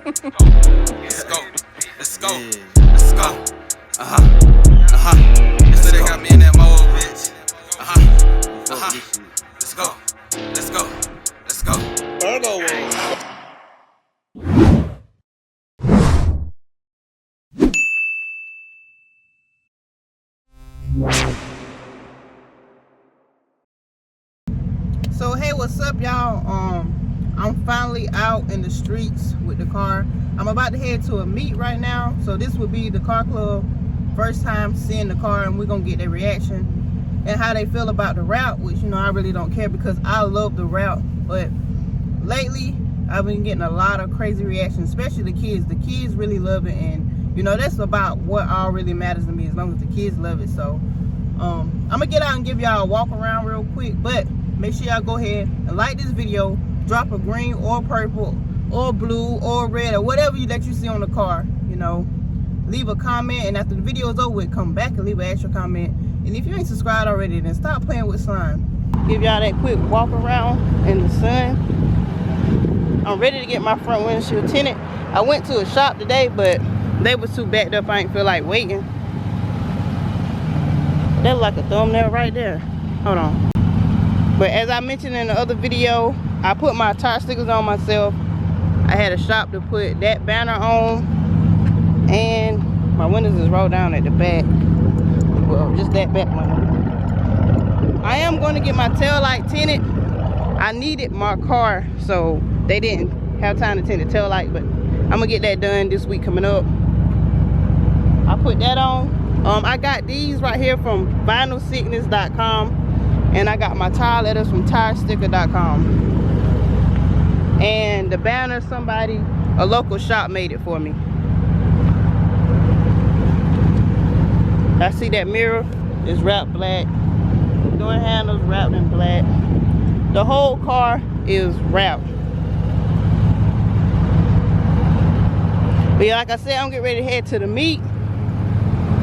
Let's go. Let's go. Let's go. So they got me in that mode, bitch. Let's go. Let's go. Let's go. So hey, what's up, y'all? I'm finally out in the streets with the car. I'm about to head to a meet right now, so this will be the car club first time seeing the car, and we're gonna get their reaction and how they feel about the route, which, you know, I really don't care because I love the route. But lately I've been getting a lot of crazy reactions, especially the kids. The kids really love it, and you know, that's about what all really matters to me, as long as the kids love it. So I'm gonna get out and give y'all a walk around real quick, but make sure y'all go ahead and like this video, drop a green or purple or blue or red or whatever that you see on the car, you know, leave a comment, and after the video is over with, come back and leave an extra comment. And if you ain't subscribed already, then stop playing with slime. Give y'all that quick walk around in the sun. I'm ready to get my front windshield tinted. I went to a shop today, but they was too backed up. I ain't feel like waiting. That's like a thumbnail right there. Hold on. But as I mentioned in the other video, I put my tire stickers on myself. I had a shop to put that banner on, and my windows is rolled down at the back. Well, just that back one. I am going to get my tail light tinted. I needed my car, so they didn't have time to tint the tail light, but I'm gonna get that done this week coming up. I put that on. I got these right here from vinylsickness.com. and I got my tire letters from tiresticker.com. And the banner, a local shop made it for me. I see that mirror is wrapped black. Door handles wrapped in black. The whole car is wrapped. But yeah, like I said, I'm getting ready to head to the meet.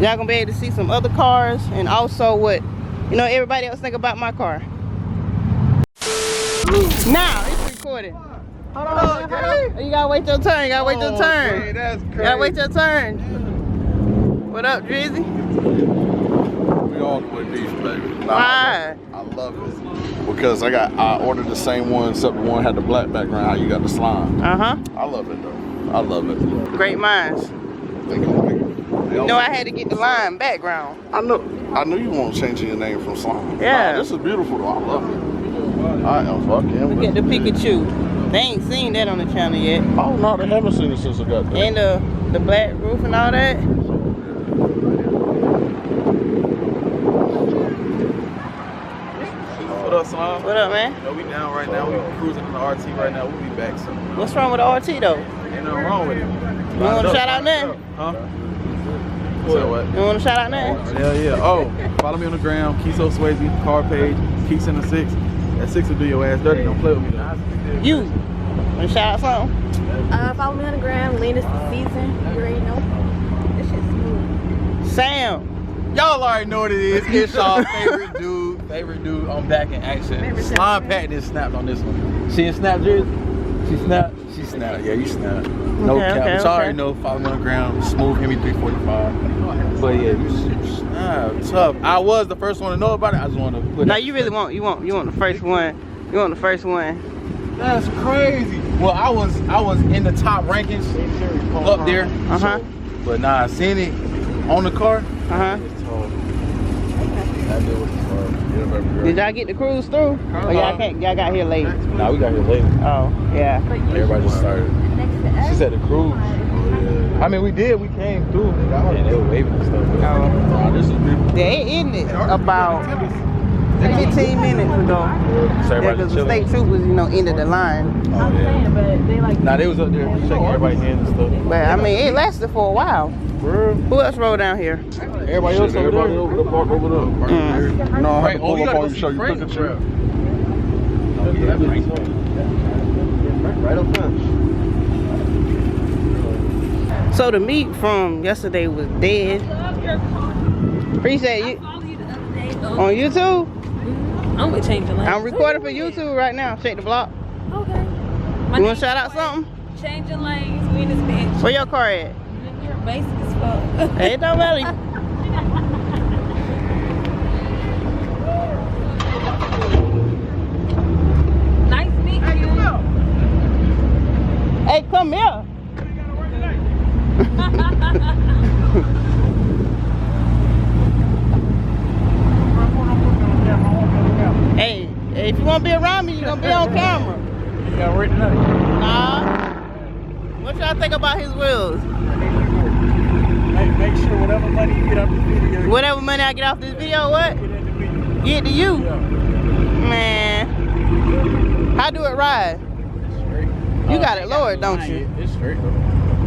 Y'all gonna be able to see some other cars, and also what, you know, everybody else think about my car. Now it's recording. Hold on, okay. You gotta wait your turn. You gotta wait your turn. Man, that's crazy. You gotta wait your turn. What up, Drizzy? We all with beef, baby. Why? I love it because I ordered the same one, except the one had the black background. How you got the slime? I love it though. I love it. Great minds. You know, I had to get the lime background. I knew you weren't changing your name from slime. Yeah. Nah, this is beautiful though. I love it. I am fucking with Look at the Pikachu. They ain't seen that on the channel yet. Oh no, they haven't seen it since I got there. And the black roof and all that. What up, Slime? What up, man? You know, we down right now. We cruising in the RT right now. We'll be back soon. What's wrong with the RT though? Ain't nothing wrong with it. You want to shout out nothing? Huh? So what? You want to shout out nothing? Hell yeah. Oh, follow me on the gram. Kiso Swayze, car page, Keys in the 6. That 6 will do your ass dirty. Don't play with me though. You want to shout out something? Follow me on the gram, latest season. You already know. This shit's smooth. Sam. Y'all already know what it is. It's y'all favorite dude on Back in Action. Slime Patton is snapped on this one. She ain't snapped, Driz? She snapped? She snapped. Yeah, you snapped. No cap. But y'all already know. Follow me on the ground. Smooth Hemi 345. But yeah, you snapped. Tough. I was the first one to know about it. I just want to put No, you really want the first one. You want the first one. That's crazy. Well, I was in the top rankings up there. So, but nah, seeing it on the car. Did y'all get the cruise through? Or y'all got here late? Nah, we got here late. Oh, yeah. Everybody just started. She said the cruise. I mean, we did. We came through. And they were waving and stuff. Nah, this is beautiful. Yeah, it ended about 15 minutes ago. Because the state troopers, you know, ended the line. Oh, yeah. Nah, they was up there shaking everybody's hands and stuff. But I mean, it lasted for a while. Who else rode down here? Everybody else over there. over the park over there. No, I had to pull up on you, show you picture. Right up front. So the meat from yesterday was dead. Appreciate you. On YouTube? I'm gonna change the lane. I'm recording for YouTube right now. Shake the block. Okay. You want to shout out something? changing lanes. We in this bitch. Where your car at? You're basic as fuck. Hey, it don't matter. Nice meeting you. Hey, come here. Hey, if you want to be around me, you're going to be on camera. You got written up. Nah. What y'all think about his wheels? Make sure whatever money you get off this video. Whatever money I get off this video, what? Get to you. Yeah. Man. How do it ride? Straight. You got it lowered, don't you? It's straight.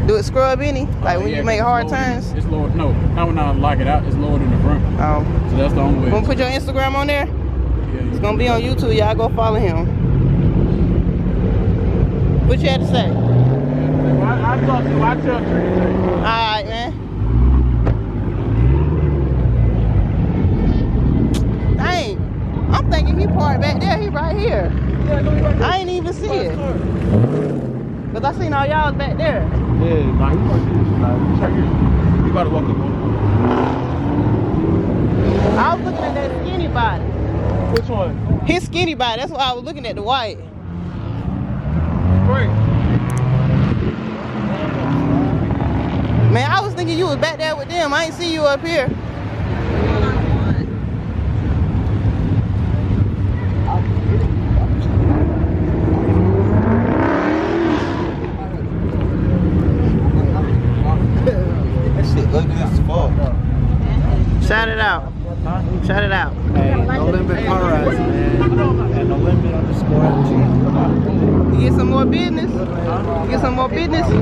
Do it scrub any? Like when you make hard turns? It's lowered. No, not when I lock it out. It's lowered in the front. Oh. So that's the only way. Wanna put your Instagram on there? Yeah, It's gonna be on YouTube. Y'all go follow him. What you had to say? I talk to. I tell you. Alright, man. Dang. I'm thinking he parked back there. He right here. Yeah, no, right there. I ain't even see it. Cause I seen all y'all back there. Yeah, nah, he right here. He's right here. You gotta walk up on I was looking at that skinny body. Which one? His skinny body. That's why I was looking at the white. Great. Man, I was thinking you was back there with them. I ain't see you up here. That shit ugly as fuck. Shout it out. Shout it out. Hey, no limit car rides, man. And no limit underscore MG. You get some more business? You get some more business? Yo,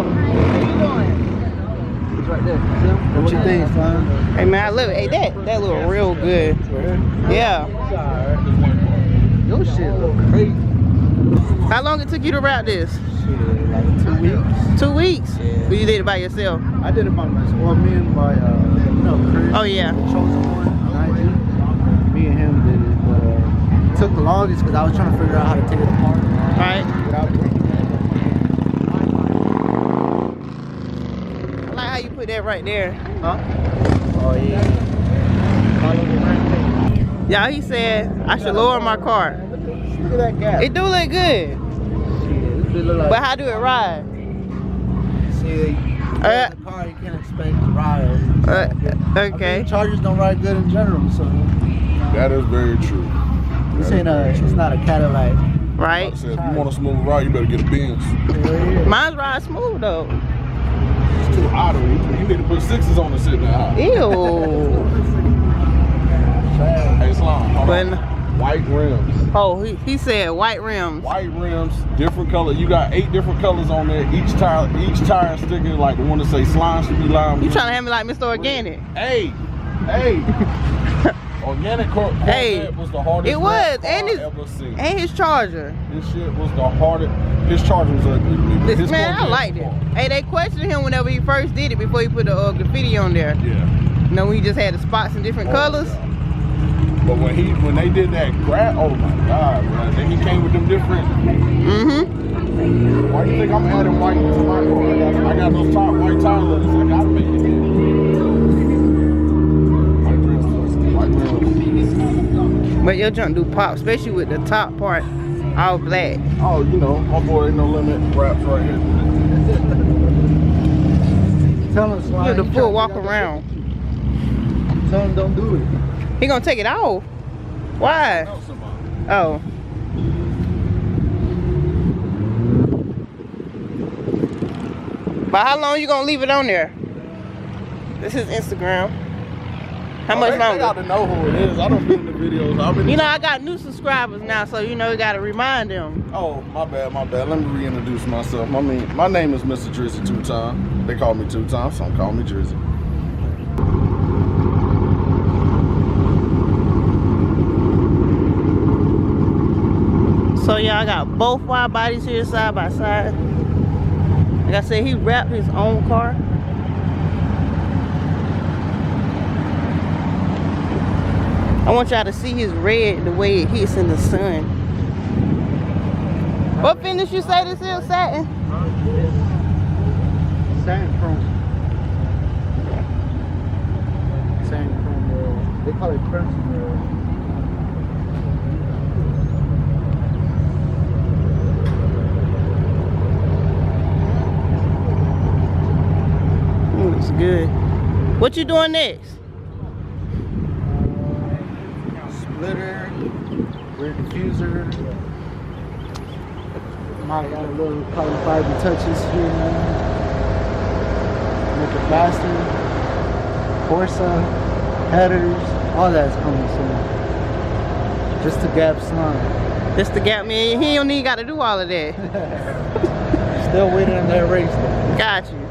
how you doing? It's right there. What you think, son? Hey man, I love it. Hey, that look real good. Yeah. Your shit look crazy. How long it took you to wrap this? Shit, like 2 weeks. 2 weeks? Yeah. But you did it by yourself? I did it by myself. Well, me and my, Chris. Oh yeah. The chosen one. Me and him did it, but it took the longest because I was trying to figure out how to take it apart. Right. Without breaking it. I like how you put that right there. Huh? Oh yeah. Follow the rampage. Yeah, he said I should lower my car. Look at that gap. It do look good. Shit, this look like, But how do it ride? see, in the car you can't expect to ride. Okay. I mean, Chargers don't ride good in general, so That is very true. this ain't it's not a Cadillac. Right? Like I said, if you want a smooth ride, you better get a Benz. Mine's ride smooth though. It's too hot over here. You need to put 6s on the sitting there hot. Ew. Hey, Slime, hold When- on. White rims. Oh, he said white rims. White rims, different color. You got 8 different colors on there. Each tire sticker, like the one that say Slime should be lime. You trying to have me like Mr. Organic? Hey. Organic Corvette Hey, was the hardest it was, car and I ever seen. And his Charger. This shit was the hardest. His Charger was ugly to me. But This his man, I Corvette liked was it. hard. Hey, they questioned him whenever he first did it before he put the graffiti on there. Yeah. You know, when he just had the spots in different colors. Yeah. But when they did that oh my God, man. Then he came with them different. Mm-hmm. Why do you think I'm adding white to my car? I got those white tire letters. I gotta make it. White rims. But your junk do pop, especially with the top part all black. Oh, you know, my boy Ain't No Limit raps right here. Tell him, Slime. Give the full walk around. Tell him don't do it. He gonna take it off. Why? Oh. But how long you gonna leave it on there? This is Instagram. How much They longer? got to know who it is. I don't be in the videos. You know, I got new subscribers now, so you know, you gotta remind them. Oh, my bad. Let me reintroduce myself. My name is Mr. Drizzy 2 Time. They call me 2 Time, so call me Drizzy. So yeah, I got both wide bodies here side by side. Like I said, he wrapped his own car. I want y'all to see his red, the way it hits in the sun. What finish you say this is? Satin? Satin chrome. Satin chrome rail. They call it crimson rail. Looks good. What you doing next? Splitter, rear diffuser. Might got a little carbon fiber touches here. Make it faster. Corsa, headers, all that's coming soon. Just to gap slime. Just to gap me. He don't even got to do all of that. Still waiting on that race. Got you.